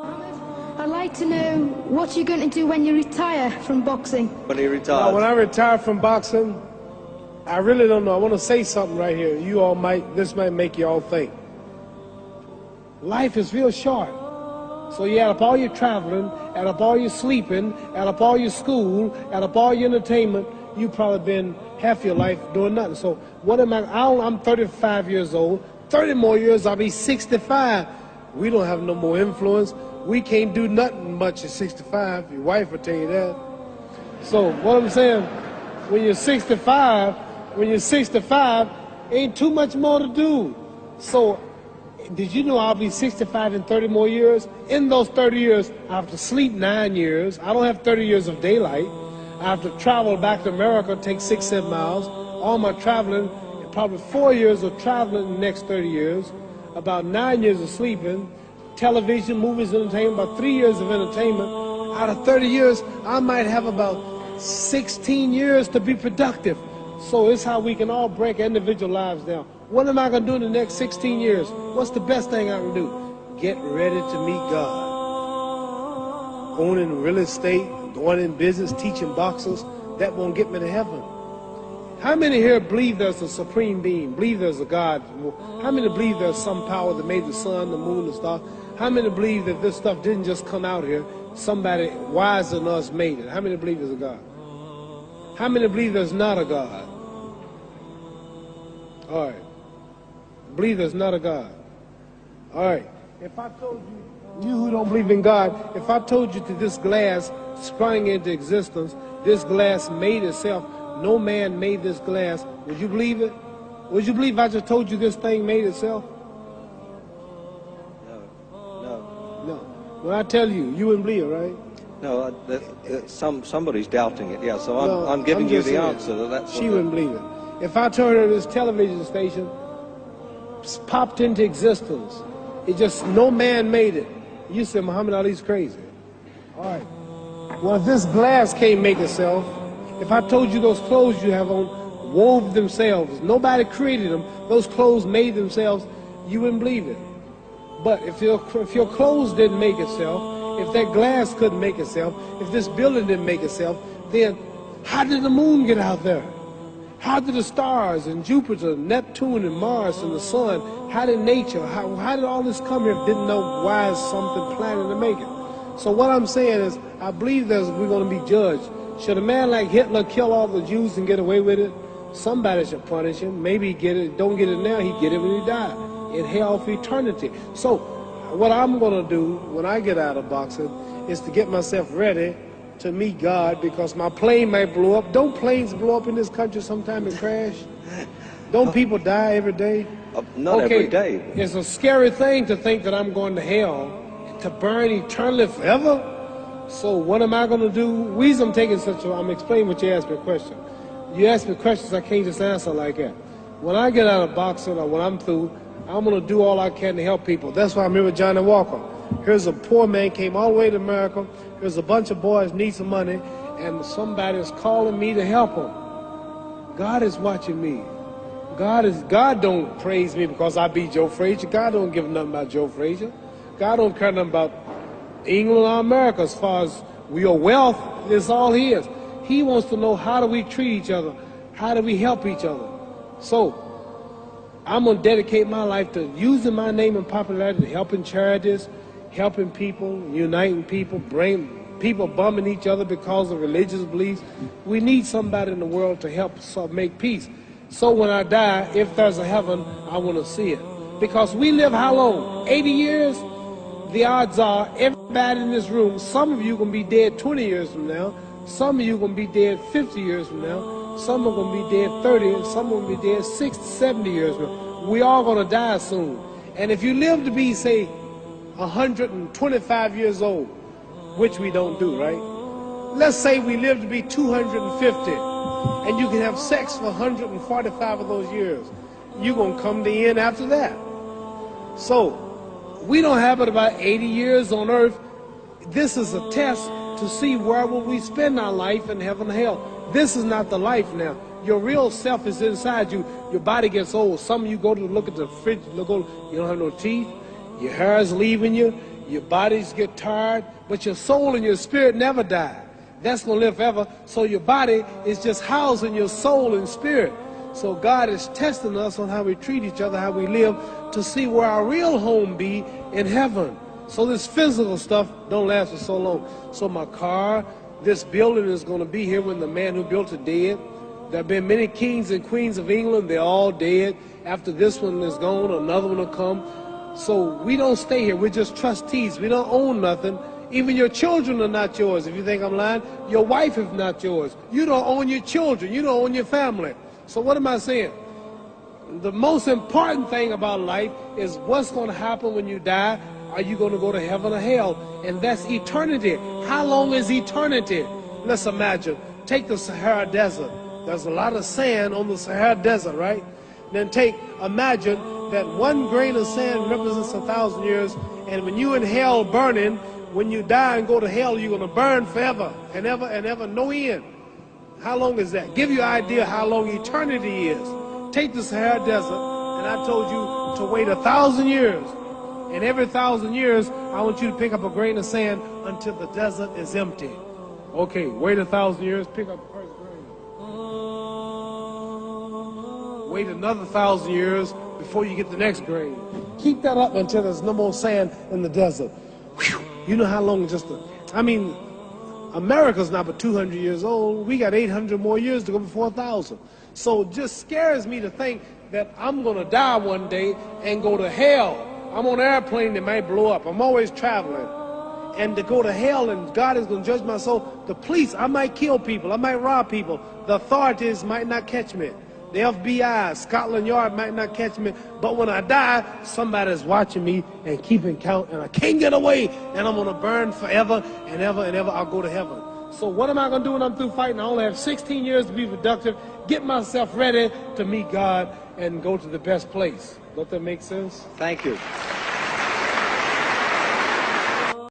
I'd like to know what you're going to do when you retire from boxing. When he retires? Now, when I retire from boxing, I really don't know. I want to say something right here. This might make you all think. Life is real short. So you add up all your traveling, add up all your sleeping, add up all your school, add up all your entertainment, you've probably been half your life doing nothing. So what am I'm 35 years old. 30 more years, I'll be 65. We don't have no more influence. We can't do nothing much at 65. Your wife will tell you that. So what I'm saying, when you're 65, ain't too much more to do. So did you know I'll be 65 in 30 more years? In those 30 years, I have to sleep 9 years. I don't have 30 years of daylight. I have to travel back to America, take 6-7 miles. All my traveling, probably 4 years of traveling in the next 30 years, about 9 years of sleeping, television, movies, entertainment, about 3 years of entertainment. Out of 30 years, I might have about 16 years to be productive. So it's how we can all break individual lives down. What am I going to do in the next 16 years? What's the best thing I can do? Get ready to meet God. Owning real estate, going in business, teaching boxers, that won't get me to heaven. How many here believe there's a supreme being, believe there's a God? How many believe there's some power that made the sun, the moon, the stars? How many believe that this stuff didn't just come out here? Somebody wiser than us made it. How many believe there's a God? How many believe there's not a God? All right. Believe there's not a God. All right. If I told you who don't believe in God, if I told you that this glass sprang into existence, this glass made itself, no man made this glass, would you believe it? Would you believe I just told you this thing made itself? No. When I tell you, you wouldn't believe it, right? No, somebody's doubting it, yeah, so I'm giving you the answer. That's she wouldn't believe it. If I told her this television station popped into existence, it just, no man made it, you said Muhammad Ali's crazy. All right. Well, if this glass can't make itself, if I told you those clothes you have on wove themselves, nobody created them, those clothes made themselves, you wouldn't believe it. But if your clothes didn't make itself, if that glass couldn't make itself, if this building didn't make itself, then how did the moon get out there? How did the stars and Jupiter, Neptune and Mars and the sun, how did nature, how did all this come here if didn't know why is something planning to make it? So what I'm saying is, I believe we're going to be judged. Should a man like Hitler kill all the Jews and get away with it? Somebody should punish him. Maybe he get it, don't get it now, he get it when he died. In hell for eternity. So what I'm going to do when I get out of boxing is to get myself ready to meet God, because my plane might blow up. Don't planes blow up in this country sometime and crash? Don't people die every day? Not every day. It's a scary thing to think that I'm going to hell to burn eternally forever. So what am I going to do? The reason I'm taking I'm explaining what you asked me a question. You ask me questions I can't just answer like that. When I get out of boxing or when I'm through, I'm going to do all I can to help people. That's why I'm here with Johnny Walker. Here's a poor man, came all the way to America. Here's a bunch of boys need some money, and somebody is calling me to help them. God is watching me. God don't praise me because I beat Joe Frazier. God don't give nothing about Joe Frazier. God don't care nothing about England or America as far as your wealth is all his. He wants to know, how do we treat each other? How do we help each other? So I'm going to dedicate my life to using my name and popularity, helping charities, helping people, uniting people, bring people bumming each other because of religious beliefs. We need somebody in the world to help us make peace. So when I die, if there's a heaven, I want to see it. Because we live how long? 80 years? The odds are everybody in this room, some of you are going to be dead 20 years from now, some of you are going to be dead 50 years from now, some are going to be dead 30, and some are going to be dead 60, 70 years from now. We all going to die soon. And if you live to be, say, 125 years old, which we don't do, right? Let's say we live to be 250, and you can have sex for 145 of those years. You're going to come to the end after that. So we don't have but about 80 years on earth. This is a test to see where will we spend our life in heaven and hell. This is not the life now. Your real self is inside you. Your body gets old. Some of you go to look at the fridge, you don't have no teeth. Your hair is leaving you. Your bodies get tired, but your soul and your spirit never die. That's going to live forever. So your body is just housing your soul and spirit. So God is testing us on how we treat each other, how we live, to see where our real home be in heaven. So this physical stuff don't last for so long. So my car, this building is going to be here when the man who built it dead. There have been many kings and queens of England. They're all dead. After this one is gone, another one will come. So we don't stay here. We're just trustees. We don't own nothing. Even your children are not yours. If you think I'm lying, your wife is not yours. You don't own your children. You don't own your family. So what am I saying? The most important thing about life is what's going to happen when you die. Are you going to go to heaven or hell? And that's eternity. How long is eternity? Let's imagine. Take the Sahara Desert. There's a lot of sand on the Sahara Desert, right? Then imagine that 1 grain of sand represents 1,000 years. And when you in hell burning, when you die and go to hell, you're going to burn forever and ever and ever, no end. How long is that? Give you an idea how long eternity is. Take the Sahara Desert, and I told you to wait 1,000 years. And every 1,000 years, I want you to pick up a grain of sand until the desert is empty. Okay, wait 1,000 years, pick up the first grain. Wait another 1,000 years before you get the next grain. Keep that up until there's no more sand in the desert. Whew. You know how long America's not but 200 years old. We got 800 more years to go before 1,000. So it just scares me to think that I'm going to die one day and go to hell. I'm on an airplane that might blow up. I'm always traveling. And to go to hell and God is going to judge my soul. The police, I might kill people. I might rob people. The authorities might not catch me. The FBI, Scotland Yard might not catch me. But when I die, somebody's watching me and keeping count. And I can't get away. And I'm going to burn forever and ever and ever. I'll go to heaven. So what am I going to do when I'm through fighting? I only have 16 years to be productive. Get myself ready to meet God and go to the best place. Don't that make sense? Thank you.